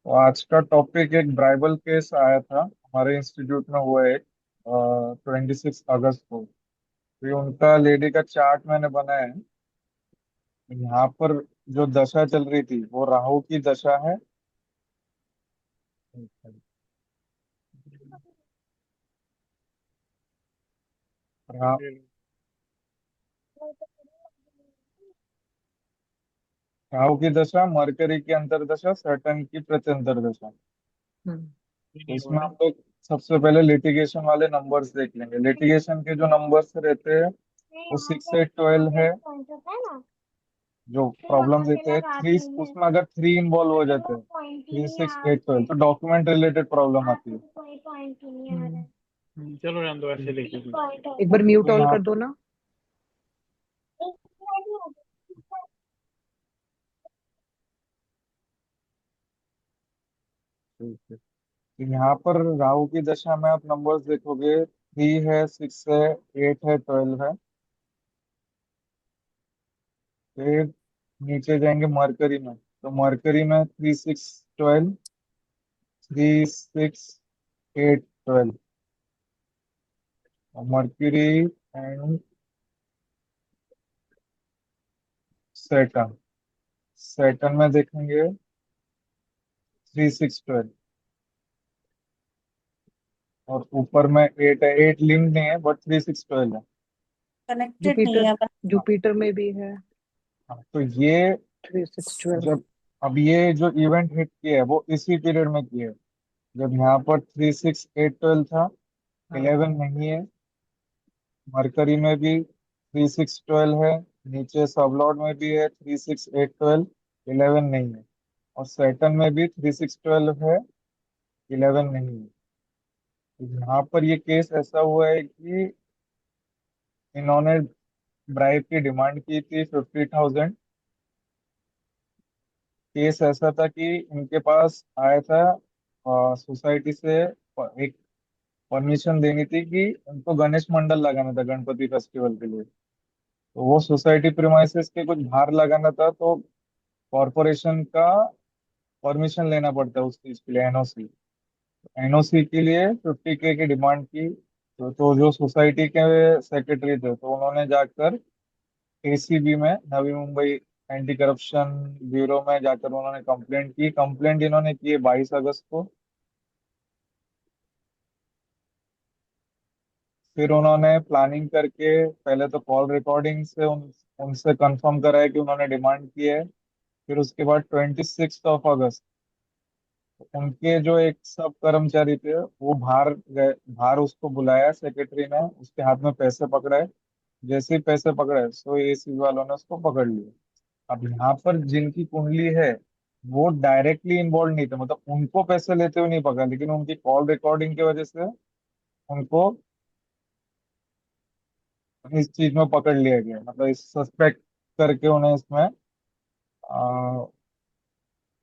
तो आज का टॉपिक एक ब्राइबल केस आया था हमारे इंस्टीट्यूट में हुआ है 26 अगस्त को। तो ये उनका लेडी का चार्ट मैंने बनाया है। यहाँ पर जो दशा चल रही थी वो राहु की दशा है। रा, राहु की दशा, मरकरी की अंतर्दशा, सैटर्न की प्रत्यंतर दशा। हम्म। तो इसमें हम लोग सबसे पहले लिटिगेशन वाले नंबर्स देख लेंगे। लिटिगेशन के जो नंबर्स रहते हैं वो 6 से 12 है। जो प्रॉब्लम देते हैं थ्री, उसमें अगर 3 इन्वॉल्व हो जाते हैं, 3, 6, 8, 12, तो डॉक्यूमेंट रिलेटेड प्रॉब्लम आती है। हम्म। चलो रहने दो, ऐसे लिख लीजिए। एक बार म्यूट तो ऑल यहाँ कर दो ना। तो यहाँ पर राहु की दशा में आप नंबर्स देखोगे, 3 है, 6 है, 8 है, 12 है। फिर नीचे जाएंगे मरकरी में, तो मरकरी में 3, 6, 12, 3, 6, 8, 12। मर्क्यूरी एंड सैटर्न, सैटर्न में देखेंगे 3, 6, 12। और ऊपर में 8 है, 8 लिंक नहीं है बट 3, 6, 12 है। कनेक्टेड नहीं जुपिटर, है बस। हाँ, जुपिटर में भी है हाँ, तो ये 3, 6, 12। जब, अब ये जो इवेंट हिट किया है वो इसी पीरियड में किया है जब यहाँ पर 3, 6, 8, 12 था। हाँ। 11 नहीं है। मरकरी में भी 3, 6, 12 है। नीचे सबलॉर्ड में भी है 3, 6, 8, 12। 11 नहीं है। और सैटर्न में भी 3, 6, 12 है। 11 नहीं है। तो यहाँ पर ये केस ऐसा हुआ है कि इन्होंने ब्राइब की डिमांड की थी 50,000। केस ऐसा था कि इनके पास आया था सोसाइटी से एक परमिशन देनी थी कि उनको गणेश मंडल लगाना था गणपति फेस्टिवल के लिए। तो वो सोसाइटी प्रीमाइसेस के कुछ बाहर लगाना था, तो कॉरपोरेशन का परमिशन लेना पड़ता है उस चीज के लिए, एनओसी। एनओसी के लिए 50K की डिमांड की। तो जो सोसाइटी के सेक्रेटरी थे तो उन्होंने जाकर एसीबी में, Navi Mumbai anti corruption bureau में जाकर उन्होंने कंप्लेंट की। कंप्लेंट इन्होंने की है 22 अगस्त को। फिर उन्होंने प्लानिंग करके पहले तो कॉल रिकॉर्डिंग से उनसे कंफर्म कराया कि उन्होंने डिमांड की है। फिर उसके बाद 26 अगस्त उनके जो एक सब कर्मचारी थे वो बाहर गए, बाहर उसको बुलाया सेक्रेटरी ने, उसके हाथ में पैसे पकड़ाए। जैसे ही पैसे पकड़े सो एसी वालों ने उसको पकड़ लिया। अब यहाँ पर जिनकी कुंडली है वो डायरेक्टली इन्वॉल्व नहीं थे, मतलब उनको पैसे लेते हुए नहीं पकड़ा, लेकिन उनकी कॉल रिकॉर्डिंग की वजह से उनको इस चीज में पकड़ लिया गया, मतलब इस सस्पेक्ट करके उन्हें इसमें आ,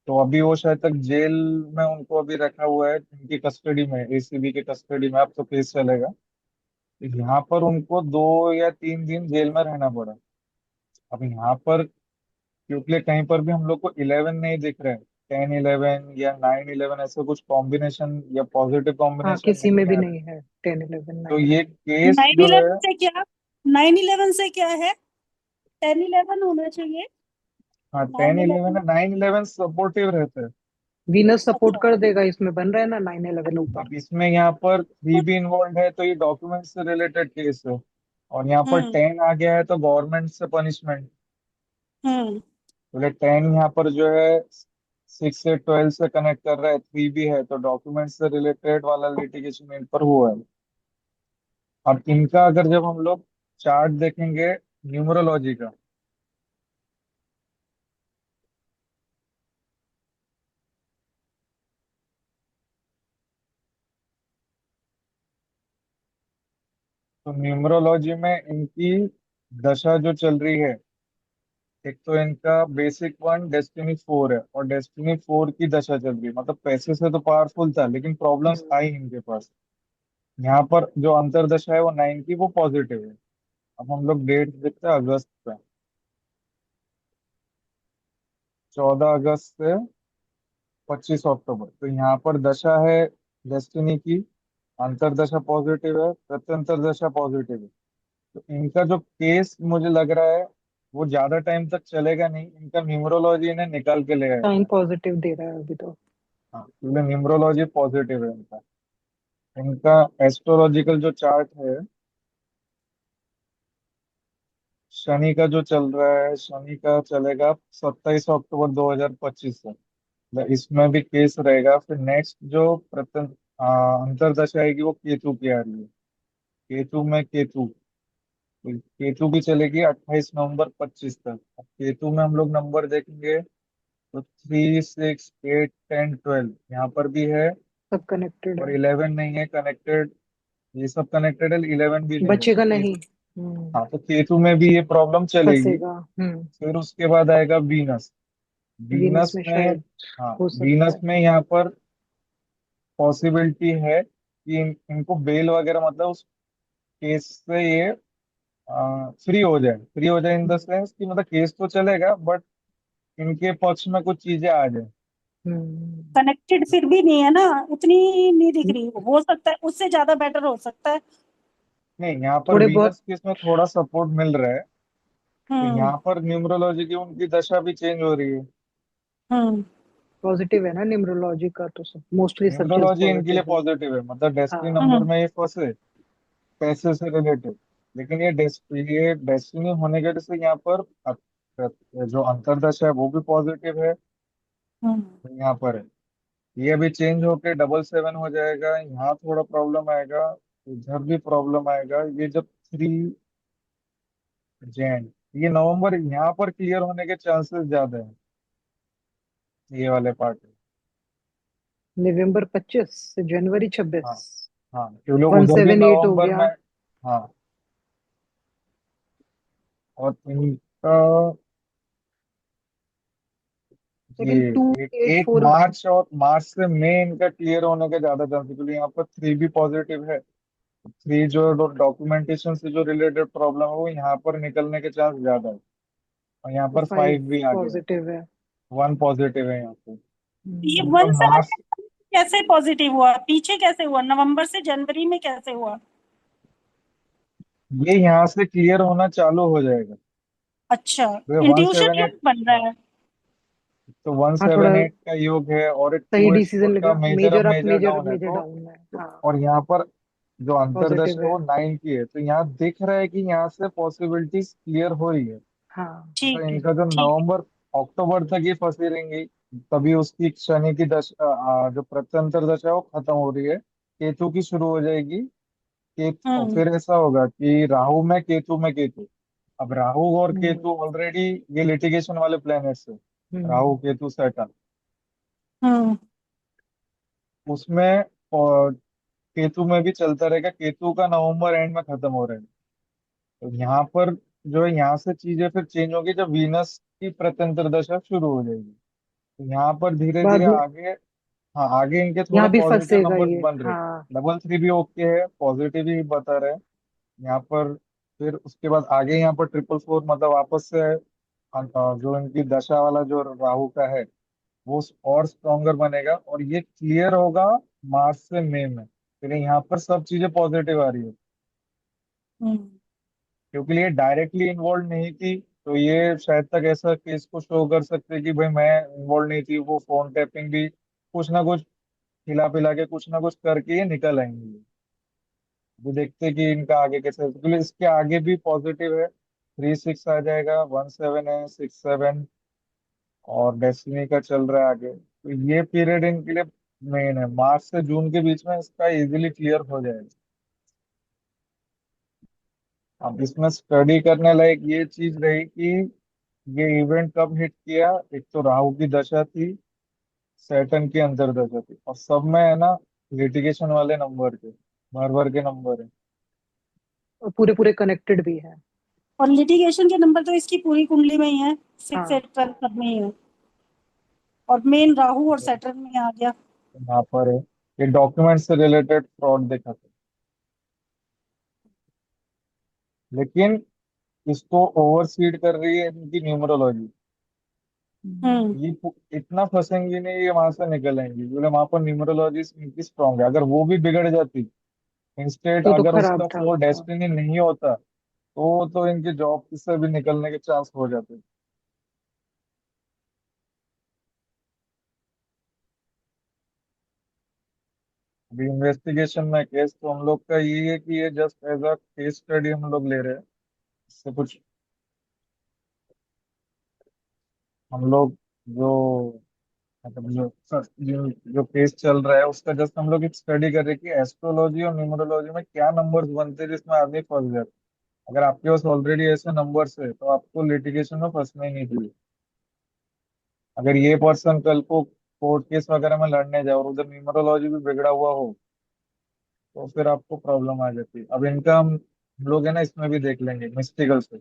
तो अभी वो शायद तक जेल में उनको अभी रखा हुआ है, इनकी कस्टडी में, एसीबी के कस्टडी में। अब तो केस चलेगा। तो यहाँ पर उनको 2 या 3 दिन जेल में रहना पड़ा। अब यहाँ पर क्योंकि कहीं पर भी हम लोग को 11 नहीं दिख रहे हैं, 10, 11 या 9, 11 ऐसे कुछ कॉम्बिनेशन या पॉजिटिव हाँ, कॉम्बिनेशन किसी में नहीं भी आ रहे। नहीं है 10, 11, तो 9, ये 11। केस नाइन जो है, इलेवन से क्या, 9/11 से क्या है? 10/11 होना चाहिए। हाँ, टेन नाइन इलेवन इलेवन है, 9, 11 सपोर्टिव रहते हैं। वीनस सपोर्ट अच्छा। कर देगा, इसमें बन रहा है ना 9, 11 ऊपर। अब इसमें यहाँ पर 3 भी इन्वॉल्व है तो ये डॉक्यूमेंट से रिलेटेड केस है। और यहाँ पर हम्म 10 आ गया है तो गवर्नमेंट से पनिशमेंट। हम्म बोले 10 यहाँ पर जो है 6 से 12 से कनेक्ट कर रहा है, 3 भी है, तो डॉक्यूमेंट से रिलेटेड वाला लिटिगेशन इन पर हुआ है। अब इनका अगर जब हम लोग चार्ट देखेंगे न्यूमरोलॉजी का, तो न्यूमरोलॉजी में इनकी दशा जो चल रही है, एक तो इनका बेसिक 1 डेस्टिनी 4 है, और डेस्टिनी 4 की दशा चल रही है, मतलब पैसे से तो पावरफुल था लेकिन प्रॉब्लम्स हम्म। आई इनके पास। यहाँ पर जो अंतरदशा है वो 9 की, वो पॉजिटिव है। अब हम लोग डेट देखते हैं अगस्त पे, 14 अगस्त से 25 अक्टूबर। तो यहाँ पर दशा है डेस्टिनी की, अंतरदशा पॉजिटिव है, प्रत्यंतर दशा पॉजिटिव है। तो इनका जो केस मुझे लग रहा है वो ज्यादा टाइम तक चलेगा नहीं, इनका न्यूमरोलॉजी इन्हें निकाल के ले आएगा। टाइम पॉजिटिव दे रहा है अभी तो। हाँ, क्योंकि न्यूमरोलॉजी पॉजिटिव है इनका। इनका एस्ट्रोलॉजिकल जो चार्ट है, शनि का जो चल रहा है, शनि का चलेगा 27 अक्टूबर 2025 से। मतलब इसमें भी केस रहेगा। फिर नेक्स्ट जो अंतरदशा आएगी वो केतु की आ रही है। केतु में केतु, तो केतु की चलेगी 28 नवंबर 25 तक। अब केतु में हम लोग नंबर देखेंगे तो 3, 6, 8, 10, 12 यहाँ पर भी है। सब कनेक्टेड और है। 11 नहीं है कनेक्टेड, ये सब कनेक्टेड है, 11 भी नहीं है। तो बचेगा नहीं। केतु, हाँ, तो केतु में भी ये प्रॉब्लम चलेगी। फंसेगा। फिर उसके बाद आएगा वीनस। वीनस वीनस में में, शायद हाँ, हो सकता वीनस है। में यहाँ पर पॉसिबिलिटी है कि इनको बेल वगैरह, मतलब उस केस से ये फ्री हो जाए इन द सेंस कि मतलब केस तो चलेगा बट इनके पक्ष में कुछ चीजें आ जाए। हम्म। कनेक्टेड फिर भी नहीं है ना, उतनी नहीं दिख रही। हो सकता है उससे ज्यादा बेटर हो सकता है। नहीं, यहाँ पर थोड़े बहुत। वीनस के इसमें थोड़ा सपोर्ट मिल रहा है। तो हम्म। यहाँ पर न्यूमरोलॉजी की उनकी दशा भी चेंज हो रही है। हम्म। पॉजिटिव है ना न्यूमरोलॉजी का, तो सब मोस्टली सब चीज न्यूमरोलॉजी इनके लिए पॉजिटिव है। पॉजिटिव है, मतलब डेस्टिनी हाँ। नंबर हम्म। में ये फंसे पैसे से रिलेटेड। लेकिन ये डेस्टिनी होने की वजह से यहाँ पर जो अंतरदशा है वो भी पॉजिटिव है। हम्म। तो यहाँ पर है, ये अभी चेंज होके 777 हो जाएगा, यहाँ थोड़ा प्रॉब्लम आएगा, इधर भी प्रॉब्लम आएगा। ये जब 3 जैन, ये नवंबर यहाँ पर क्लियर होने के चांसेस ज्यादा है, ये वाले पार्ट। नवंबर 25 से जनवरी हाँ 26। हाँ, क्योंकि वन उधर भी सेवन एट हो नवंबर में। गया। हाँ, और इनका लेकिन टू ये एक एट एक फोर मार्च, और मार्च से मई इनका क्लियर होने का ज्यादा चांस है, क्योंकि यहाँ पर 3 भी पॉजिटिव है। 3 जो डॉक्यूमेंटेशन से जो रिलेटेड प्रॉब्लम है वो यहाँ पर निकलने के चांस ज्यादा है। और यहाँ पर 5 5 भी आ गया, पॉजिटिव है। 1 पॉजिटिव है यहाँ पे। ये इनका 17 मार्च, कैसे पॉजिटिव हुआ, पीछे कैसे हुआ, नवंबर से जनवरी में कैसे हुआ? ये यहाँ से क्लियर होना चालू हो जाएगा। अच्छा, तो ये वन इंट्यूशन सेवन योग एट बन रहा है। तो वन हाँ, सेवन थोड़ा एट का योग है, और एक सही 284 डिसीजन का लेगा। Major up major up major major down है। मेजर तो डाउन है। हाँ। और यहाँ पर जो पॉजिटिव अंतरदशा है है। वो 9 की है, तो यहाँ दिख रहा है कि यहाँ से पॉसिबिलिटीज क्लियर हो रही है। हाँ। तो ठीक है। इनका जो ठीक नवंबर अक्टूबर तक ये फंसी रहेंगी, तभी उसकी शनि की दशा, जो प्रत्यंतर दशा है वो खत्म हो रही है, केतु की शुरू हो जाएगी। है। केतु, और फिर ऐसा होगा कि राहु में केतु में केतु। अब राहु और हम्म। केतु ऑलरेडी ये लिटिगेशन वाले प्लैनेट्स है, राहु हम्म। केतु सैटर्न। हम्म। उसमें और केतु में भी चलता रहेगा, केतु का नवंबर एंड में खत्म हो रहा है। तो यहाँ पर जो है, यहाँ से चीजें फिर चेंज होगी जब वीनस की प्रत्यंतर दशा शुरू हो जाएगी। तो यहाँ पर धीरे धीरे बाद में आगे, हाँ, आगे इनके थोड़े यहाँ भी पॉजिटिव फंसेगा नंबर्स ये। बन रहे। हाँ। 333 भी ओके है, पॉजिटिव ही बता रहे हैं यहाँ पर। फिर उसके बाद आगे यहाँ पर 444, मतलब वापस से जो इनकी दशा वाला जो राहु का है वो और स्ट्रॉन्गर बनेगा, और ये क्लियर होगा मार्च से मई में। फिर यहाँ पर सब चीजें पॉजिटिव आ रही है, हम्म। क्योंकि ये डायरेक्टली इन्वॉल्व नहीं थी। तो ये शायद तक ऐसा केस को शो कर सकते कि भाई मैं इन्वॉल्व नहीं थी, वो फोन टैपिंग भी कुछ ना कुछ हिला पिला के कुछ ना कुछ करके ये निकल आएंगे। वो देखते हैं कि इनका आगे कैसे, क्योंकि इसके आगे भी पॉजिटिव है। 3, 6 आ जाएगा, 1, 7 है, 6, 7, और डेस्टिनी का चल रहा है आगे। तो ये पीरियड इनके लिए मेन है, मार्च से जून के बीच में इसका इजीली क्लियर हो जाएगा। अब इसमें स्टडी करने लायक ये चीज रही कि ये इवेंट कब हिट किया। एक तो राहु की दशा थी, सैटर्न की अंतर्दशा थी, और सब में है ना लिटिगेशन वाले नंबर थे, भर भर के नंबर है। और पूरे पूरे कनेक्टेड भी है। और लिटिगेशन के नंबर तो इसकी पूरी कुंडली में ही है, 6, हाँ। 8, 12 सब में ही है। और मेन राहु और सैटर्न में आ गया। यहाँ पर है, ये डॉक्यूमेंट से रिलेटेड फ्रॉड देखा था, लेकिन इसको ओवरसीड कर रही है इनकी न्यूमरोलॉजी। ये इतना फंसेंगी नहीं, ये वहां से निकलेंगी, बोले वहां पर न्यूमरोलॉजी इनकी स्ट्रांग है। अगर वो भी बिगड़ जाती, इंस्टेड तो अगर खराब उसका था। फोर हाँ। डेस्टिनी नहीं होता, तो इनकी जॉब से भी निकलने के चांस हो जाते। अभी इन्वेस्टिगेशन में केस तो हम लोग का ये है कि ये just as a case study हम लोग ले रहे हैं। इससे कुछ हम लोग जो मतलब जो केस चल रहा है उसका जस्ट हम लोग एक स्टडी कर रहे हैं कि एस्ट्रोलॉजी और न्यूमरोलॉजी में क्या नंबर्स बनते हैं जिसमें आदमी फंस जाता है। अगर आपके पास ऑलरेडी ऐसे नंबर्स है तो आपको लिटिगेशन में फंसना ही नहीं चाहिए। अगर ये पर्सन कल को कोर्ट केस वगैरह में लड़ने जाए और उधर न्यूमरोलॉजी भी बिगड़ा हुआ हो, तो फिर आपको प्रॉब्लम आ जाती है। अब इनका हम लोग है ना इसमें भी देख लेंगे मिस्टिकल से।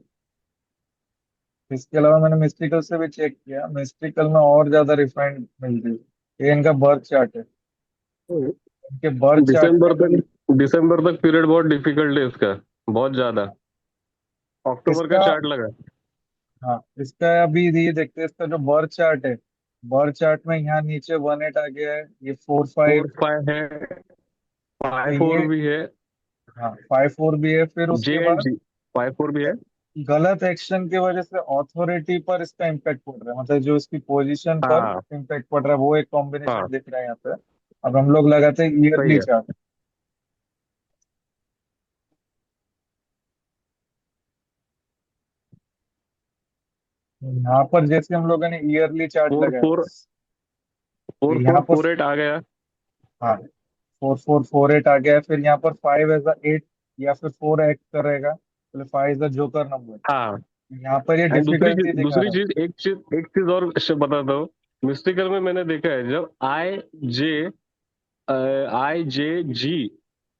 इसके अलावा मैंने मिस्टिकल से भी चेक किया, मिस्टिकल में और ज्यादा रिफाइंड मिलती है। ये इनका बर्थ चार्ट है। इनके बर्थ चार्ट दिसंबर में तक दिसंबर तक पीरियड बहुत डिफिकल्ट है इसका, बहुत ज्यादा। अक्टूबर का इसका, चार्ट लगा। हाँ इसका अभी ये देखते हैं इसका जो बर्थ चार्ट है। बर्थ चार्ट में यहाँ नीचे 1 8 आ गया है, ये 4 5। 4 5 है, तो 5 4 ये, भी है। हाँ 5 4 भी है। फिर जे उसके एंड बाद जी 5 4 भी है। गलत एक्शन की वजह से अथॉरिटी पर इसका इम्पैक्ट पड़ रहा है, मतलब जो इसकी पोजीशन पर हाँ इम्पैक्ट पड़ रहा है, वो एक हाँ, कॉम्बिनेशन दिख रहा है यहाँ पे। अब हम लोग लगाते हैं सही ईयरली है। चार्ट। यहाँ पर जैसे हम लोगों ने ईयरली चार्ट 4 लगाया, 4 तो 4 यहाँ 4 पर 4 8 आ गया। हाँ 4 4 4 8 आ गया है। फिर यहाँ पर 5 एज अ 8 या फिर 4 एक्ट करेगा, तो 5 इज अ जोकर नंबर। हाँ, यहाँ पर ये एंड डिफिकल्टी दिखा दूसरी रहा है। चीज, एक चीज और बताता हूँ। मिस्टिकल में मैंने देखा है, जब जे जी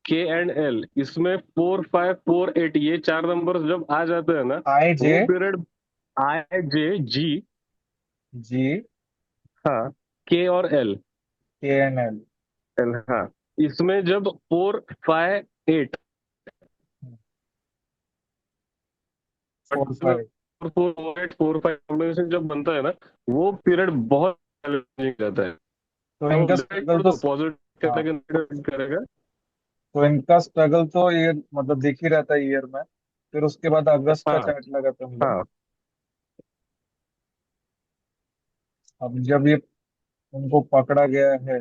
के एंड एल, इसमें 4 5 4 8 ये चार नंबर जब आ जाते हैं ना, आई जे वो पीरियड। IJ G, जी हाँ, के और एल, के एन एल एल, हाँ, इसमें जब 4 5 8 4 5। 4 4 8 4 5 कॉम्बिनेशन जब बनता है ना, वो पीरियड बहुत चैलेंजिंग रहता है। तो अब इनका डिसाइड स्ट्रगल कर तो, दो पॉजिटिव हाँ करेगा नेगेटिव करेगा। तो इनका स्ट्रगल तो ये मतलब दिख ही रहता है ईयर में। फिर उसके बाद अगस्त का हाँ चार्ट लगाते हैं हम लोग। हाँ अब जब ये उनको पकड़ा गया है,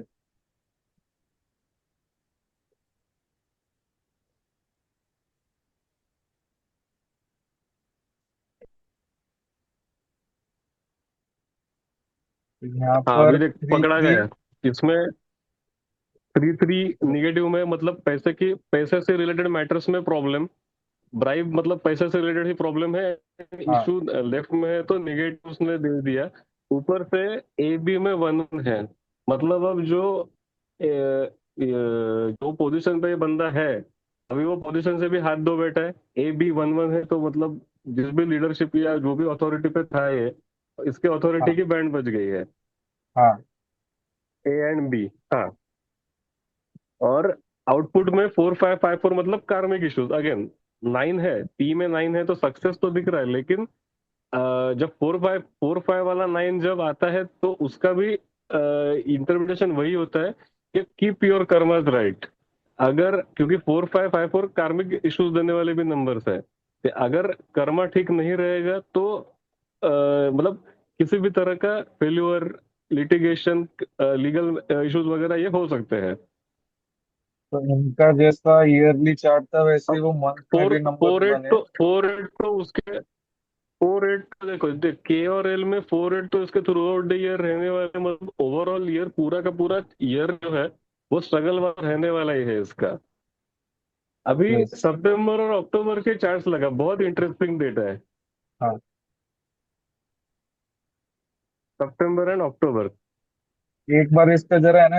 तो यहाँ हाँ, पर अभी देख 3 पकड़ा 3। गया इसमें। 3 3 निगेटिव में मतलब पैसे से रिलेटेड मैटर्स में प्रॉब्लम। ब्राइब मतलब पैसे से रिलेटेड ही प्रॉब्लम है। हाँ इशू लेफ्ट में है तो निगेटिव उसने दे दिया। ऊपर से AB में 1 है। मतलब अब जो पोजीशन पे ये बंदा है, अभी वो पोजीशन से भी हाथ धो बैठा है। AB 1 1 है, तो मतलब जिस भी लीडरशिप या जो भी अथॉरिटी पे था ये, इसके अथॉरिटी हाँ की बैंड बज गई है। हाँ A एंड B, हाँ। और आउटपुट में 4 5 5 4 मतलब कार्मिक इश्यूज अगेन। 9 है, P में 9 है, तो सक्सेस तो दिख रहा है, लेकिन जब 4 5 वाला 9 जब आता है तो उसका भी इंटरप्रिटेशन वही होता है कि कीप योर कर्मास राइट। अगर क्योंकि 4 5 5 4 कार्मिक इश्यूज देने वाले भी नंबर्स है, कि अगर कर्मा ठीक नहीं रहेगा तो मतलब किसी भी तरह का फेल्यूअर, लिटिगेशन, लीगल इश्यूज वगैरह ये हो सकते हैं। तो इनका जैसा ईयरली चार्ट था वैसे ही अब वो मंथ में फोर भी नंबर्स फोर एट बने। तो 4 8 तो उसके 4 8 तो देखो देख, के और एल में 4 8 तो इसके थ्रू आउट द ईयर रहने वाले, मतलब ओवरऑल ईयर पूरा का पूरा ईयर जो है वो स्ट्रगल वाला रहने वाला ही है इसका। अभी यस। सितंबर और अक्टूबर के चार्ट्स लगा, बहुत इंटरेस्टिंग डेटा है। हाँ सितंबर एंड अक्टूबर। एक बार इसका जरा है ना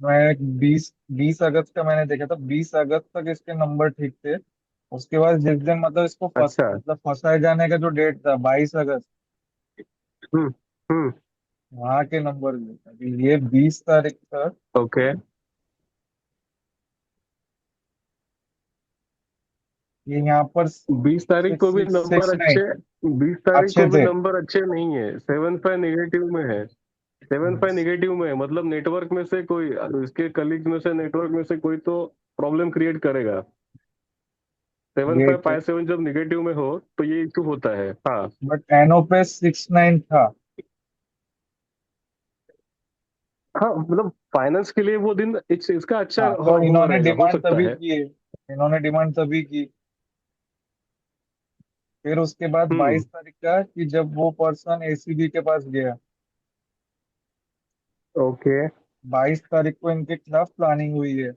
मैं 20 20 अगस्त का मैंने देखा था, 20 अगस्त तक इसके नंबर ठीक थे। उसके बाद जिस दिन मतलब इसको अच्छा। मतलब फंसाए जाने का जो डेट था 22 अगस्त, हम्म हम्म। वहां के नंबर भी अभी ये 20 तारीख तक, ओके। ये यहाँ पर 20 तारीख को सिक्स भी सिक्स नंबर सिक्स अच्छे। नाइन 20 तारीख अच्छे को भी थे। नंबर अच्छे नहीं है, 7-5 नेगेटिव में है। 7-5 हम्म, नेगेटिव में है, मतलब नेटवर्क में से कोई, इसके कलीग में से, नेटवर्क में से कोई तो प्रॉब्लम क्रिएट करेगा। सेवन ये फाइव फाइव सेवन जब निगेटिव में हो तो ये इशू होता है। हाँ। बट एनओ पे 6-9 था। हाँ मतलब फाइनेंस के लिए वो दिन इसका अच्छा हाँ, तो हुआ इन्होंने रहेगा, हो डिमांड सकता तभी है। की है, इन्होंने डिमांड तभी की। फिर उसके बाद हम्म। 22 तारीख का कि जब वो पर्सन एसीबी के पास गया, ओके। 22 तारीख को इनके खिलाफ प्लानिंग हुई है।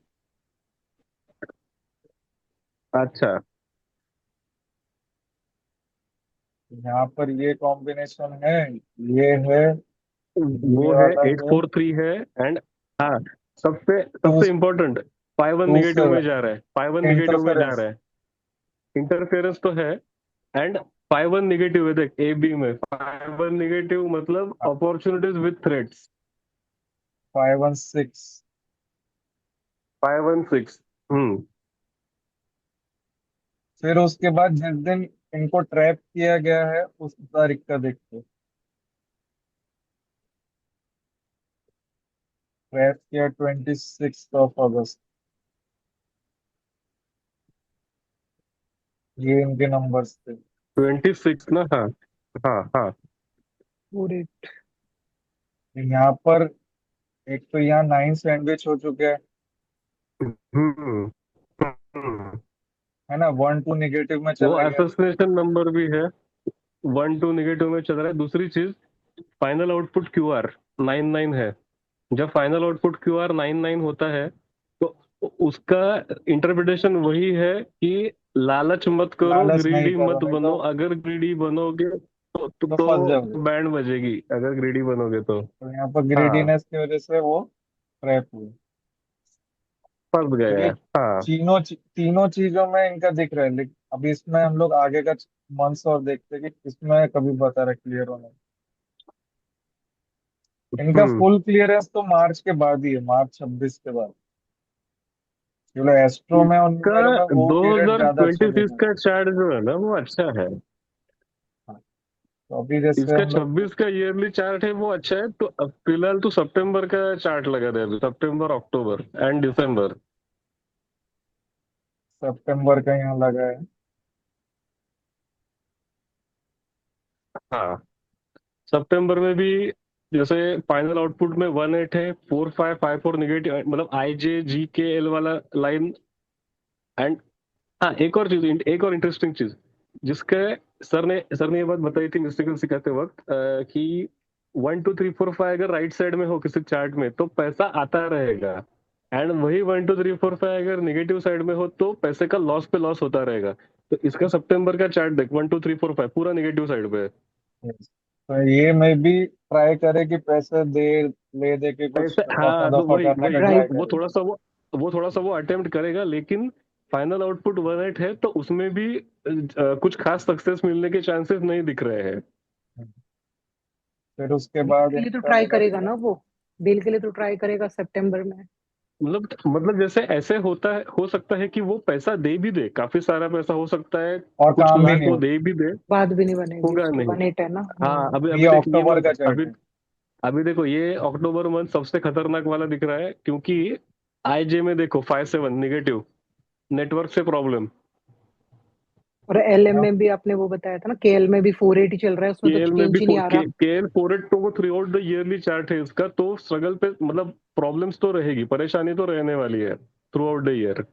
अच्छा। यहाँ पर ये कॉम्बिनेशन है, ये है, वो ये है वाला एट है, फोर थ्री है। एंड हाँ, सबसे टू सबसे इम्पोर्टेंट, 5-1 टू निगेटिव में सेवन जा रहा है, 5-1 निगेटिव में जा इंटरफेरेंस। रहा है। इंटरफेरेंस तो है। एंड 5-1 निगेटिव है, देख ए बी में 5-1 निगेटिव मतलब अपॉर्चुनिटीज विथ थ्रेट्स। 516। 5-1-6। हम्म। फिर उसके बाद जिस दिन इनको ट्रैप किया गया है उस तारीख का देखते, ट्रैप किया 26 अगस्त। ये इनके नंबर्स थे। 26 ना, हाँ। हाँ हाँ। पूरे यहाँ पर एक तो यहाँ 9 सैंडविच हो चुके हैं, हम्म। हम्म। है ना, 1-2 नेगेटिव में वो चला गया। एसोसिएशन नंबर भी है, 1-2 निगेटिव में चल रहा है। दूसरी चीज, फाइनल आउटपुट क्यू आर 9-9 है। जब फाइनल आउटपुट क्यू आर 9-9 होता है तो उसका इंटरप्रिटेशन वही है कि लालच मत करो, लालच नहीं ग्रीडी करो, मत नहीं बनो। तो अगर ग्रीडी बनोगे तो फंस तो जाओगे। बैंड बजेगी, अगर ग्रीडी बनोगे तो। तो यहाँ पर हाँ, ग्रेडीनेस की वजह से वो ट्रैप हुए। फंस गए ये हैं। हाँ। तीनों चीजों में इनका दिख रहा है, लेकिन अभी इसमें हम लोग आगे का मंथ्स और देखते हैं कि इसमें कभी बता रहा क्लियर होने। इनका हम्म। फुल क्लियरेंस तो मार्च के बाद ही है, मार्च 26 के बाद। चलो एस्ट्रो में और इसका न्यूमेरो में वो पीरियड ज्यादा 2026 चलेगा। का चार्ट जो है ना वो अच्छा है। हाँ, तो अभी जैसे इसका हम लोग 26 का ईयरली चार्ट है वो अच्छा है। तो अब फिलहाल तो सितंबर का चार्ट लगा दे अभी, सितंबर अक्टूबर एंड दिसंबर। सितंबर का यहाँ लगा है। हाँ, सितंबर में भी जैसे फाइनल आउटपुट में 1-8 है, 4-5-5-4 निगेटिव, मतलब IJGKL वाला लाइन। एंड हाँ, एक और इंटरेस्टिंग चीज जिसका सर ने ये बात बताई थी मिस्टिकल सिखाते वक्त, कि 1 2 3 4 5 अगर राइट साइड में हो किसी चार्ट में तो पैसा आता रहेगा। एंड वही 1 2 3 4 5 अगर निगेटिव साइड में हो तो पैसे का लॉस पे लॉस होता रहेगा। तो इसका सितंबर का चार्ट देख, 1 2 3 4 5 पूरा निगेटिव साइड पे है। तो ये मैं भी ट्राई करे कि पैसे ले दे के कुछ पैसे, रफा हाँ तो दफा वही करने वही का वो ट्राई राइट। वो करे। थोड़ा सा वो थोड़ा सा वो अटेम्प्ट करेगा, लेकिन फाइनल आउटपुट 1-8 है तो उसमें भी कुछ खास सक्सेस मिलने के चांसेस नहीं दिख रहे हैं। फिर उसके डील बाद के लिए तो इनका ट्राई करेगा लगेगा। ना वो। डील के लिए तो ट्राई करेगा सितंबर में। मतलब जैसे ऐसे होता है, हो सकता है कि वो पैसा दे भी दे, काफी सारा पैसा हो सकता है, और कुछ काम भी लाख नहीं वो होगा। दे भी दे। बात भी नहीं बनेगी होगा उसकी, नहीं। 1-8 है ना। हाँ, अभी ये अभी देख ये अक्टूबर मत का चार्ट अभी है। अभी देखो ये अक्टूबर मंथ सबसे खतरनाक वाला दिख रहा है, क्योंकि IJ में देखो 5-7 निगेटिव, नेटवर्क से प्रॉब्लम। और एलएम यहाँ में भी आपने वो बताया था ना, केएल में भी 480 चल रहा है, उसमें तो केएल में भी चेंज ही नहीं आ रहा। केएल 4-8 तो वो through out the yearly chart है इसका, तो स्ट्रगल पे मतलब प्रॉब्लम्स तो रहेगी, परेशानी तो रहने वाली है थ्रू आउट द ईयर।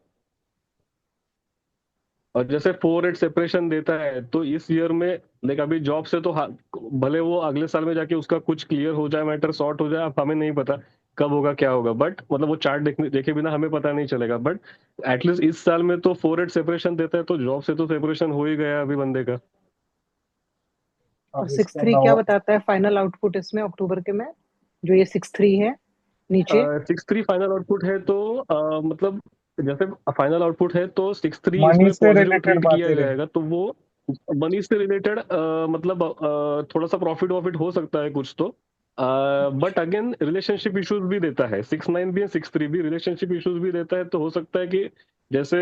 और जैसे 4-8 सेपरेशन देता है तो इस ईयर में, लाइक अभी जॉब से तो भले वो अगले साल में जाके उसका कुछ क्लियर हो जाए, मैटर सॉर्ट हो जाए, अब हमें नहीं पता कब होगा क्या होगा, बट मतलब वो चार्ट देखे बिना हमें पता नहीं चलेगा। बट एटलीस्ट इस साल में तो 4-8 सेपरेशन देता है तो जॉब से तो सेपरेशन हो ही गया अभी बंदे का। और अब 6-3 क्या बताता है फाइनल आउटपुट इसमें अक्टूबर के में, जो ये 6-3 है नीचे? 6-3 फाइनल आउटपुट है तो मतलब जैसे फाइनल आउटपुट है तो 6-3 मनी इसमें से पॉजिटिव रिलेटेड ट्रीट किया बातें रही। जाएगा, तो वो मनी से रिलेटेड मतलब थोड़ा सा प्रॉफिट वॉफिट हो सकता है कुछ तो। बट अगेन रिलेशनशिप इश्यूज भी देता है, 6-9 भी 6-3 भी रिलेशनशिप इश्यूज भी देता है, तो हो सकता है कि जैसे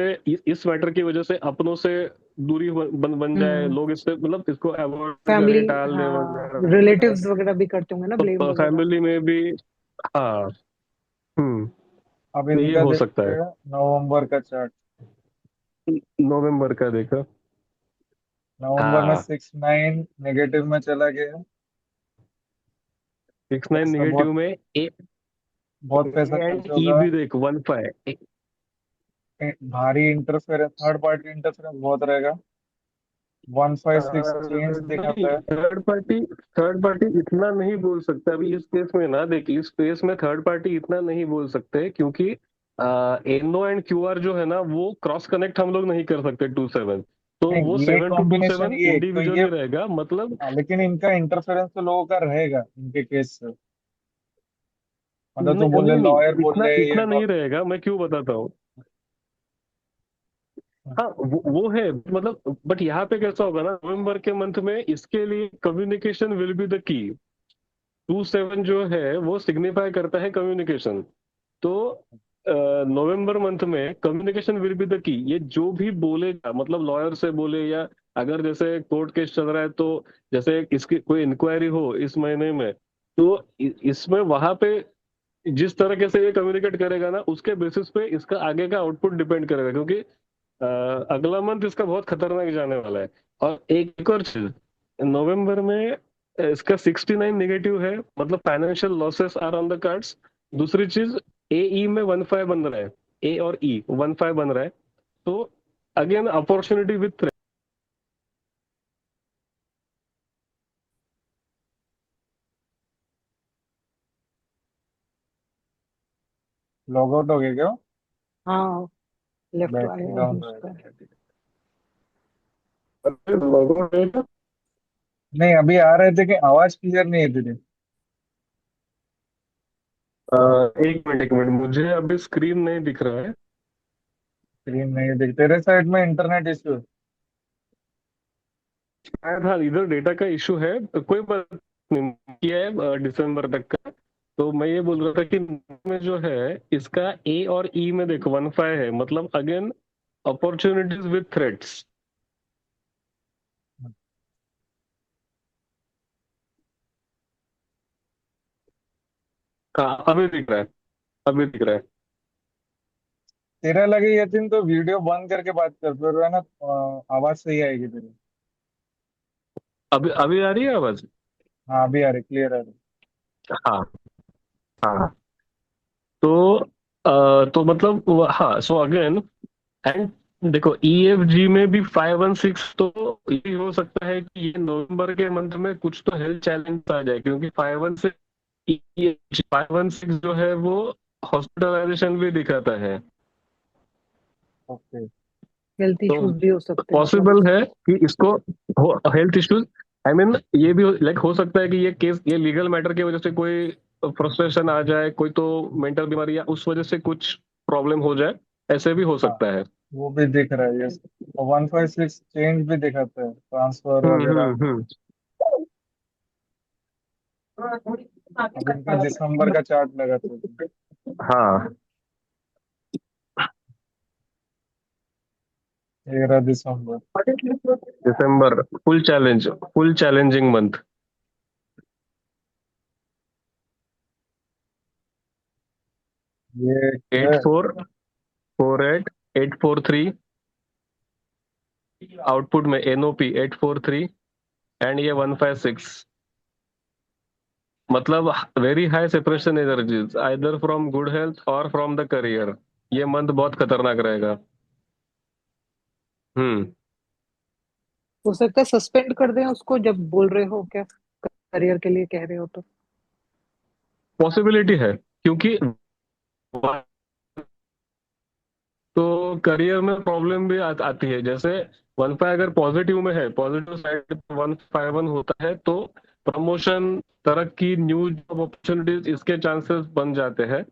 इस मैटर की वजह से अपनों से दूरी बन बन जाए, लोग इससे मतलब इसको अवॉइड फैमिली, करें, टाल दें हाँ, वगैरह। रिलेटिव्स वगैरह भी करते होंगे ना ब्लेम तो वगैरह। फैमिली में भी, हाँ। हम्म। अब तो ये इनका हो सकता देखते है। हैं नवंबर का चार्ट। नवंबर का देखा। नवंबर में हाँ, 6-9 नेगेटिव में चला गया। 6-9 पैसा निगेटिव बहुत में। ए बहुत पैसा एंड खर्च ई होगा। भी देख 1-5। भारी इंटरफेरेंस, थर्ड पार्टी इंटरफेरेंस बहुत रहेगा। 156 चेंज दिखाता है। थर्ड पार्टी इतना नहीं बोल सकता अभी इस केस में ना, देखिए इस केस में थर्ड पार्टी इतना नहीं बोल सकते, क्योंकि एनो एंड क्यू आर जो है ना, वो क्रॉस कनेक्ट हम लोग नहीं कर सकते 2-7। तो वो नहीं, ये 7-2-7 कॉम्बिनेशन ये तो ये। इंडिविजुअली रहेगा, मतलब। हाँ, लेकिन इनका इंटरफेरेंस तो लोगों का रहेगा इनके केस से। मतलब तो नहीं बोल रहे, नहीं लॉयर नहीं, बोल इतना रहे ये इतना नहीं रहेगा, मैं क्यों बताता हूँ। हाँ, वो है मतलब, बट यहाँ पे कैसा होगा ना, नवंबर के मंथ में इसके लिए communication will be the key. 2-7 जो है वो सिग्निफाई करता है कम्युनिकेशन। तो नवंबर मंथ में communication will be the key. ये जो भी बोलेगा, मतलब लॉयर से बोले, या अगर जैसे कोर्ट केस चल रहा है, तो जैसे इसकी कोई इंक्वायरी हो इस महीने में, तो इसमें वहां पे जिस तरीके से ये कम्युनिकेट करेगा ना, उसके बेसिस पे इसका आगे का आउटपुट डिपेंड करेगा, क्योंकि अगला मंथ इसका बहुत खतरनाक जाने वाला है। और एक और चीज, नवंबर में इसका 69 नेगेटिव है, मतलब financial losses are on the cards. दूसरी चीज, ए ई में 1-5 बन रहा है। ए और ई 1-5 बन रहा है। तो again opportunity with. Log out हो गया क्या? हाँ, लेफ्ट बैटरी आया डाउन अभी उसका। रहेगा। नहीं, अभी आ रहे थे कि आवाज क्लियर नहीं है तेरी। एक मिनट मुझे अभी स्क्रीन नहीं दिख रहा है। स्क्रीन नहीं दिख, तेरे साइड में इंटरनेट इश्यू। शायद हाँ, इधर डेटा का इशू है, तो कोई बात नहीं, किया है दिसंबर तक का। तो मैं ये बोल रहा था कि में जो है, इसका ए और ई में देखो 1-5 है, मतलब अगेन अपॉर्चुनिटीज विथ थ्रेट्स। हाँ, अभी दिख रहा है, अभी दिख रहा है। तेरा लगे ये दिन तो वीडियो बंद करके बात कर, फिर है ना आवाज सही आएगी तेरी। अभी अभी आ रही है आवाज। हाँ, अभी आ रही, क्लियर आ रही। हाँ हाँ। तो तो मतलब हाँ, सो अगेन एंड देखो, ई एफ जी में भी 5-1-6, तो ये हो सकता है कि ये नवंबर के मंथ में कुछ तो हेल्थ चैलेंज आ जाए, क्योंकि 5-1-6 जो है वो हॉस्पिटलाइजेशन भी दिखाता है। ओके। हेल्थ तो इश्यूज भी हो सकते हैं मतलब पॉसिबल उसमें। है कि इसको हेल्थ इश्यूज, आई मीन ये भी लाइक हो सकता है कि ये केस, ये लीगल मैटर की वजह से कोई फ्रस्ट्रेशन आ जाए, कोई तो मेंटल बीमारी या उस वजह से कुछ प्रॉब्लम हो जाए, ऐसे भी हो हाँ, सकता है। वो भी दिख रहा है, यस। और 156 चेंज भी दिखाता है, ट्रांसफर वगैरह। हम्म। अब इनका दिसंबर का चार्ट लगाते हैं। हाँ, 13 दिसंबर। दिसंबर फुल चैलेंजिंग मंथ। ये एट है। फोर 4-8, 8-4-3, आउटपुट में एनओपी 8-4-3, एंड ये 1-5-6, मतलब very high separation energies either from good health और फ्रॉम द करियर। ये मंथ बहुत खतरनाक रहेगा। हम्म। हो सकता है सस्पेंड कर दें उसको, जब बोल रहे हो क्या करियर के लिए कह रहे हो तो। पॉसिबिलिटी है, क्योंकि तो करियर में प्रॉब्लम भी आती है, जैसे 1-5 अगर पॉजिटिव में है, पॉजिटिव साइड 1-5-1 होता है, तो प्रमोशन, तरक्की, न्यू जॉब अपॉर्चुनिटीज, इसके चांसेस बन जाते हैं।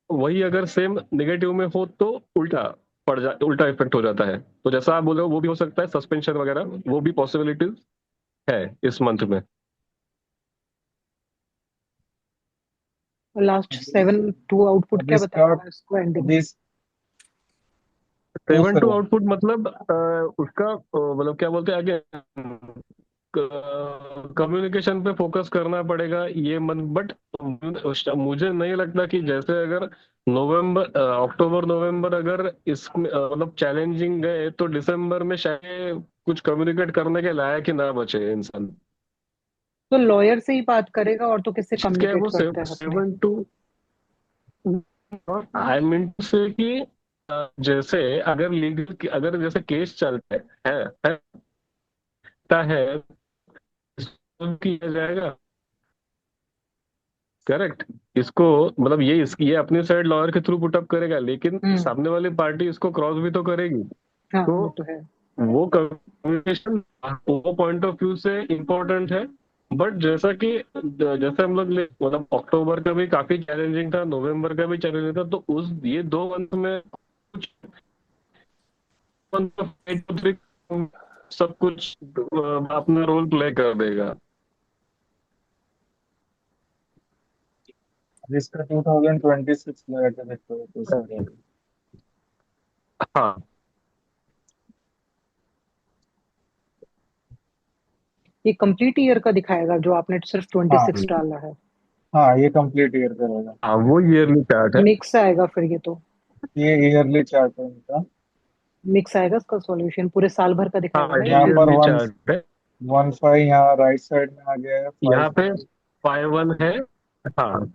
वही अगर सेम नेगेटिव में हो तो उल्टा इफेक्ट हो जाता है। तो जैसा आप बोल रहे हो, वो भी हो सकता है, सस्पेंशन वगैरह वो भी पॉसिबिलिटीज है इस मंथ में। लास्ट अब 7-2 आउटपुट अब क्या इसका बताया हुआ है इसको एंडिंग अभी में। 7 टू दूसरा आउटपुट मतलब उसका मतलब क्या बोलते हैं अगेन कम्युनिकेशन पे फोकस करना पड़ेगा ये मन बट मुझे नहीं लगता कि जैसे अगर अक्टूबर नवंबर अगर इसमें मतलब चैलेंजिंग गए तो दिसंबर में शायद कुछ कम्युनिकेट करने के लायक ही ना बचे इंसान। तो लॉयर से ही बात करेगा और तो किससे क्या है कम्युनिकेट वो करते हैं अपने? 7 टू आई मीन टू से कि जैसे अगर लीगल अगर जैसे केस चलते है है इसको किया जाएगा करेक्ट इसको मतलब ये अपनी साइड लॉयर के थ्रू पुटअप करेगा लेकिन सामने वाली पार्टी इसको क्रॉस भी तो करेगी। हाँ तो वो तो है। वो कम्युनिकेशन वो पॉइंट ऑफ व्यू से इम्पोर्टेंट है। बट जैसा कि जैसे हम लोग मतलब अक्टूबर का भी काफी चैलेंजिंग था नवंबर का भी चैलेंजिंग था तो उस ये 2 मंथ में कुछ month of 8 to 3 सब कुछ अपना रोल प्ले कर देगा। अब इसका 2026 लगा के देखो कैसा रहेगा। हाँ ये कंप्लीट ईयर का दिखाएगा जो आपने सिर्फ 26 हाँ डाला है? हाँ, ये कंप्लीट ईयर का रहेगा। हाँ वो ईयरली चार्ट है। मिक्स आएगा फिर ये तो? ये ईयरली चार्ट है इनका। मिक्स आएगा इसका सॉल्यूशन पूरे साल भर का दिखाएगा हाँ ना ये यहाँ भी? पर ईयरली वन चार्ट है। 1.5 यहाँ राइट साइड में आ गया है, यहाँ पे 5.5 5-1 है। हाँ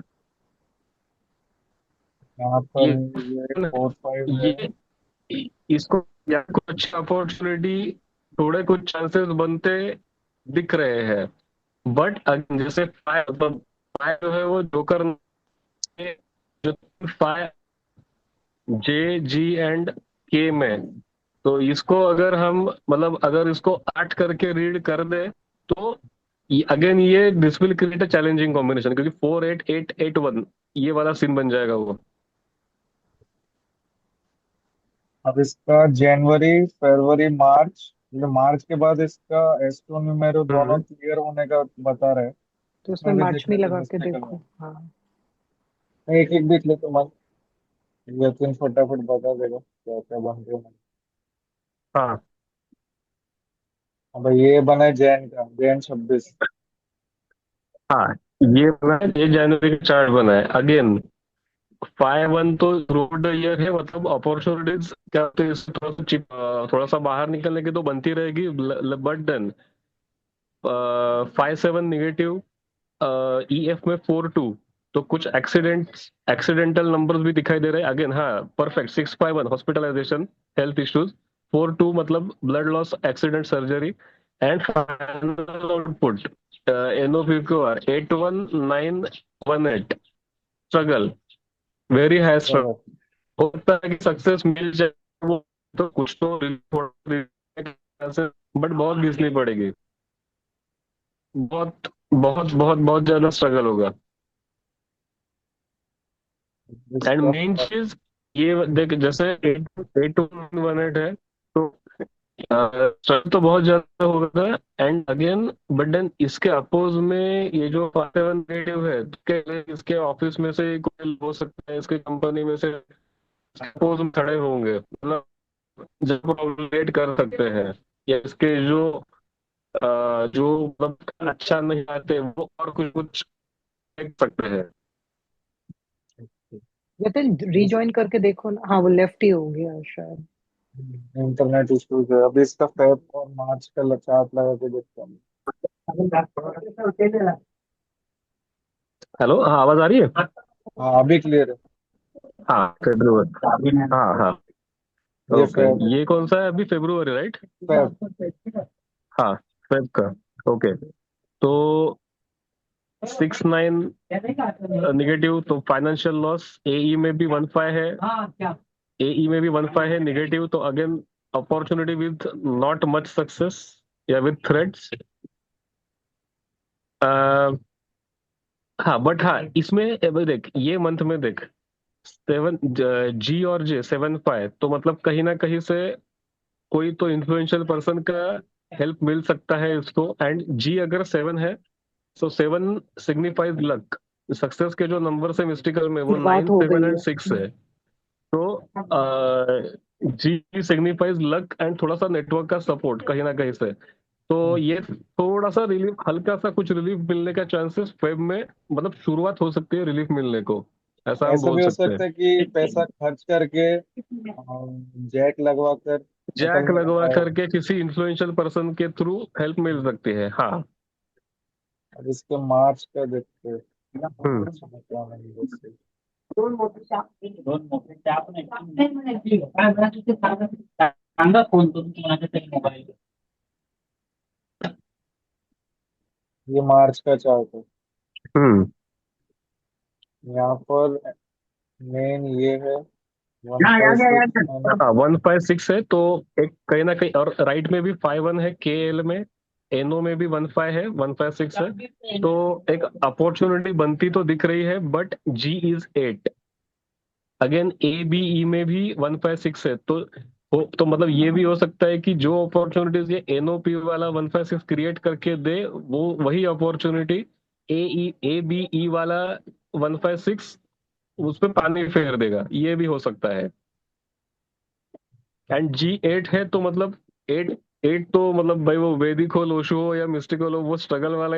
यहाँ पर ये ये 4.5 है। ये इसको या कुछ अपॉर्चुनिटी थोड़े कुछ चांसेस बनते दिख रहे हैं बट जैसे फाइव फाइव जो है वो जोकर ने जो फाइव जे जी एंड के में तो इसको अगर हम मतलब अगर इसको 8 करके रीड कर दे तो अगेन ये this will create a challenging combination क्योंकि 4-8-8-8-1 ये वाला सीन बन जाएगा वो। अब इसका जनवरी फरवरी मार्च, ये मार्च के बाद इसका एस्ट्रो न्यूमेरो दोनों हम्म। क्लियर होने का बता रहे हैं। तो उसमें इसमें भी मार्च में देखने को लगा के मिस्टेक देखो। हाँ है। एक एक देख ले तो मन यकीन फटाफट बता देगा क्या क्या बन रहा है। हाँ अब ये बना है जैन का, जैन 26। हाँ ये जनवरी का चार्ट बना है अगेन 5-1 तो रोड ईयर है मतलब अपॉर्चुनिटीज क्या होते हैं इससे थोड़ा सा थोड़ा सा बाहर निकलने की तो बनती रहेगी but then 5-7 negative E F में 4-2 तो कुछ एक्सीडेंटल नंबर्स भी दिखाई दे रहे हैं अगेन हाँ परफेक्ट 6-5-1 हॉस्पिटलाइजेशन हेल्थ इश्यूज 4-2 मतलब blood loss accident surgery and final output NO Q R 8-1-9-1-8 struggle very high struggle होता है कि सक्सेस मिल जाए वो तो कुछ तो बट बहुत घिसनी पड़ेगी बहुत बहुत बहुत बहुत ज्यादा स्ट्रगल होगा। एंड इसका मेन चीज ये देख जैसे 8-1-1-8 है तो स्ट्रगल तो बहुत ज्यादा होगा एंड अगेन बट देन इसके अपोज में ये जो 5-7 नेगेटिव है इसके ऑफिस में से कोई हो सकता है इसके कंपनी में से अपोज में खड़े होंगे मतलब जब रिलेट कर सकते हैं या इसके जो मतलब अच्छा नहीं आते वो और कुछ कुछ देख सकते हैं। जतिन रीजॉइन करके देखो ना। हाँ वो लेफ्ट ही हो गया शायद। इंटरनेट इश्यूज है। अभी इसका फेब और मार्च का चार्ट लगा के देखता हूँ। हेलो हाँ आवाज आ रही है। हाँ अभी क्लियर है। हाँ फेब्रुवरी हाँ हाँ ये ओके फेब ये कौन सा है अभी फेब्रुवरी राइट। फेब हाँ फेब का ओके तो 6-9 निगेटिव तो फाइनेंशियल लॉस एई में भी 1-5 है एई में भी 1-5 है निगेटिव तो again opportunity with not much success या विद थ्रेड्स हाँ बट हाँ इसमें अभी देख ये मंथ में देख 7 जी और जे 7-5 तो मतलब कहीं ना कहीं से कोई तो इन्फ्लुएंशियल पर्सन का हेल्प मिल सकता है इसको एंड जी अगर 7 है सो 7 सिग्निफाइज लक सक्सेस के जो नंबर है मिस्टिकल में वो ये बात 9 हो 7 गई एंड है। 6 है तो जी सिग्निफाइज लक एंड थोड़ा सा नेटवर्क का सपोर्ट कहीं ना कहीं से। तो ये थोड़ा सा रिलीफ, हल्का सा कुछ रिलीफ मिलने का चांसेस फेब में, मतलब शुरुआत हो सकती है रिलीफ मिलने को, ऐसा हम ऐसा बोल भी हो सकते हैं। सकता है कि पैसा खर्च करके जैक लगवा कर जैक निकलने लगवा का है। करके किसी इन्फ्लुएंशियल पर्सन के थ्रू हेल्प मिल सकती है, हाँ। अब इसके मार्च का देखते हैं, हम्म। मार्च में क्या नंबर से। ये मार्च का चार्ट है। हम्म। यहाँ पर मेन ये है 156 मैंने। हाँ 156 है तो एक कहीं ना कहीं, और राइट में भी 51 है, के एल में, एनओ में भी 15 है, 156 है। तो एक अपॉर्चुनिटी बनती तो दिख रही है, but G is 8। Again A B E में भी 156 है, तो मतलब ये भी हो सकता है कि जो अपॉर्चुनिटीज ये एनओपी वाला 156 क्रिएट करके दे, वो वही अपॉर्चुनिटी ए बी ई वाला 156 उस पर पानी फेर देगा, ये भी हो सकता है। एंड जी 8 है तो मतलब एट, एट तो मतलब भाई वो वैदिक हो, लोशो हो या मिस्टिकल हो, वो स्ट्रगल वाला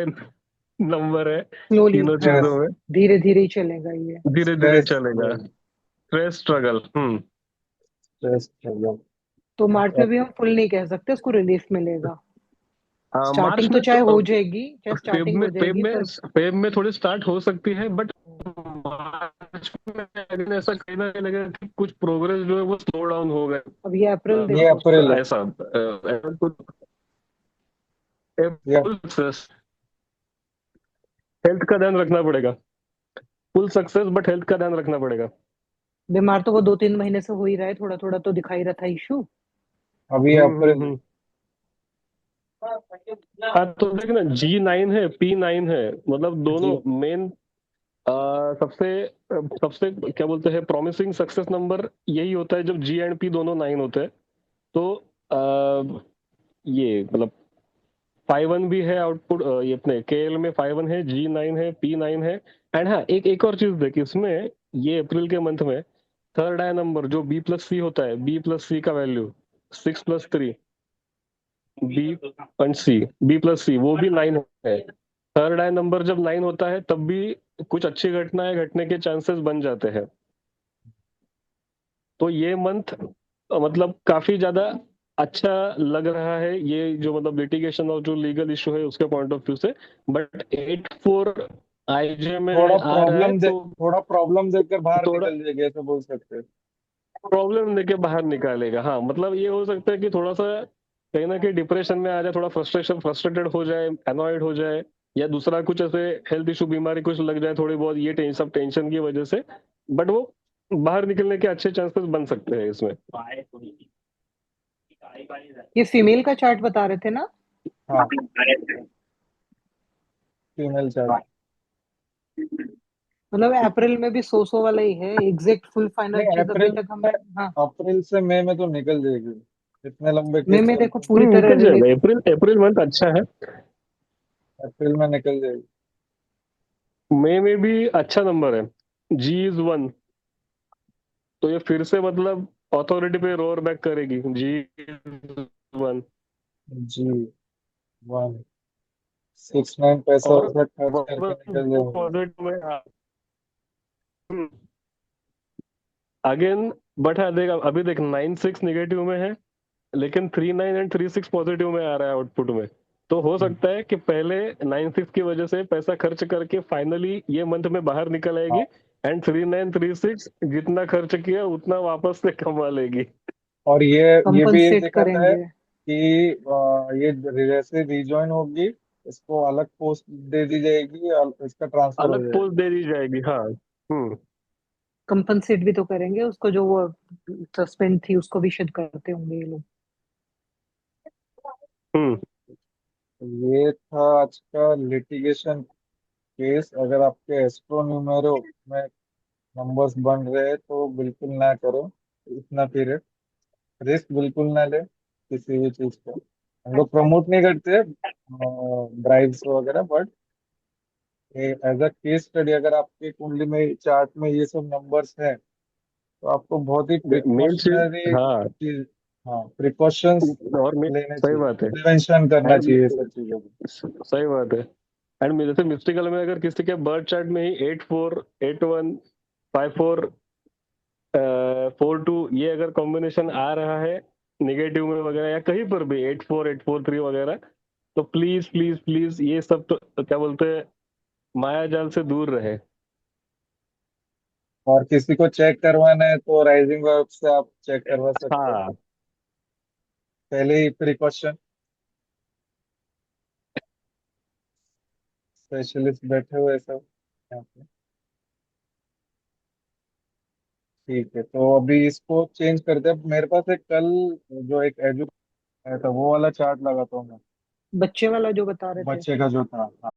नंबर है स्लोली, तीनों हाँ, चीजों स्ट्रेस, में। धीरे धीरे ही चलेगा ये। धीरे धीरे स्ट्रेस, चलेगा। Stress struggle. हम्म। स्ट्रेस। तो मार्च में भी हम फुल नहीं कह सकते, उसको रिलीफ मिलेगा। मार्च स्टार्टिंग तो में चाहे तो हो जाएगी, चाहे फेब स्टार्टिंग में हो फेब जाएगी, में पर फेब में थोड़ी स्टार्ट हो सकती है, बट मार्च में अगले ऐसा कहीं ना कहीं लगेगा कि कुछ प्रोग्रेस जो है वो स्लो डाउन हो गया। अब ये अप्रैल ये देखो। अप्रैल है। ऐसा कुछ ये फुल हेल्थ का ध्यान रखना पड़ेगा। फुल सक्सेस बट हेल्थ का ध्यान रखना पड़ेगा। बीमार तो वो 2-3 महीने से हो ही रहा है, थोड़ा थोड़ा तो दिखाई रहा था इशू। अभी अप्रैल है। हम्म। हाँ तो देख ना, G9 है, P9 है, मतलब दोनों जी। मेन सबसे सबसे क्या बोलते हैं प्रॉमिसिंग सक्सेस नंबर यही होता है जब G एंड P दोनों 9 होते हैं। तो ये मतलब 5-1 भी है आउटपुट, ये अपने KL में 5-1 है, G9 है, P9 है। एंड हाँ एक और चीज देख इसमें, ये अप्रैल के मंथ में थर्ड आई नंबर जो B+C होता है, B+C का वैल्यू 6+3, B+C, B+C वो भी 9 है। थर्ड आई नंबर जब 9 होता है तब भी कुछ अच्छी घटनाएं घटने के चांसेस बन जाते हैं। तो ये मंथ मतलब काफी ज्यादा अच्छा लग रहा है, ये जो मतलब लिटिगेशन और जो लीगल इशू है उसके पॉइंट ऑफ व्यू से। बट 8-4 आईजे में आ रहा है तो थोड़ा प्रॉब्लम देखकर बाहर थोड़ा निकल जाएगी, ऐसा बोल सकते हैं। प्रॉब्लम लेके बाहर निकालेगा, हाँ। मतलब ये हो सकता है कि थोड़ा सा कहीं ना कहीं डिप्रेशन में आ जाए, थोड़ा फ्रस्ट्रेटेड हो जाए, एनॉयड हो जाए, या दूसरा कुछ ऐसे हेल्थ इशू बीमारी कुछ लग जाए थोड़ी बहुत, ये सब टेंशन की वजह से। बट वो बाहर निकलने के अच्छे चांसेस बन सकते हैं इसमें। ये फीमेल का चार्ट बता रहे थे ना। हाँ, फीमेल चार्ट। मतलब अप्रैल में भी सो वाला ही है, एग्जैक्ट फुल फाइनल नहीं, चीज अभी तक हम। हाँ, अप्रैल से मई में तो निकल जाएगी। इतने लंबे मई केस में देखो चलते हैं। पूरी तरह निकल रिलीफ। जाएगा, अप्रैल अप्रैल मंथ अच्छा है। अप्रैल में निकल जाएगी। मई में भी अच्छा नंबर है, G is 1। तो ये फिर से मतलब अथॉरिटी पे रोर बैक करेगी, G is 1। जी 169 पैसा और वैसा खर्च करके निकल जाएंगे। पॉजिटिव में अगेन, बट हाँ देख, अभी देख 9-6 निगेटिव में है, लेकिन 3-9 एंड 3-6 पॉजिटिव में आ रहा है आउटपुट में। तो हो सकता है कि पहले 9-6 की वजह से पैसा खर्च करके फाइनली ये मंथ में बाहर निकल आएगी, हाँ, एंड 3-9-3-6 जितना खर्च किया उतना वापस से कमा लेगी। और ये भी एक कंपनसेट दिखाता है करेंगे। कि ये जैसे रिजॉइन होगी, इसको अलग पोस्ट दे दी जाएगी और इसका ट्रांसफर हो अलग जाएगा। पोस्ट दे दी जाएगी, हाँ। कंपनसेट भी तो करेंगे उसको, जो वो सस्पेंड थी उसको भी शायद करते होंगे ये लोग। हम्म। ये था आज का लिटिगेशन केस। अगर आपके एस्ट्रो न्यूमेरो में नंबर्स बन रहे हैं तो बिल्कुल ना करो इतना पीरियड। रिस्क बिल्कुल ना ले किसी भी चीज को। हम लोग प्रमोट नहीं करते ड्राइव्स वगैरह, but as a case study अगर आपके कुंडली में चार्ट में ये सब नंबर्स हैं तो आपको बहुत ही मेन चीज, प्रिकॉशनरी हाँ, चीज, हाँ, प्रिकॉशंस और लेने सही चाहिए, बात है। प्रिवेंशन करना एंड चाहिए सब चीजों को। सही बात है। एंड जैसे मिस्टिकल में अगर किसी के बर्थ चार्ट में ही 848154 42 ये अगर कॉम्बिनेशन आ रहा है निगेटिव में वगैरह, या कहीं पर भी 84843 वगैरह, तो प्लीज प्लीज प्लीज ये सब तो क्या बोलते हैं, माया जाल से दूर रहे। और किसी को चेक करवाना है तो राइजिंग वेब से आप चेक करवा सकते हो, हाँ, पहले ही प्रिकॉशन, स्पेशलिस्ट बैठे हुए सब यहाँ पे। ठीक है, तो अभी इसको चेंज करते हैं। मेरे पास एक कल जो एक एजू आया था वो वाला चार्ट लगाता हूँ मैं, बच्चे वाला जो बता रहे थे। बच्चे का जो था।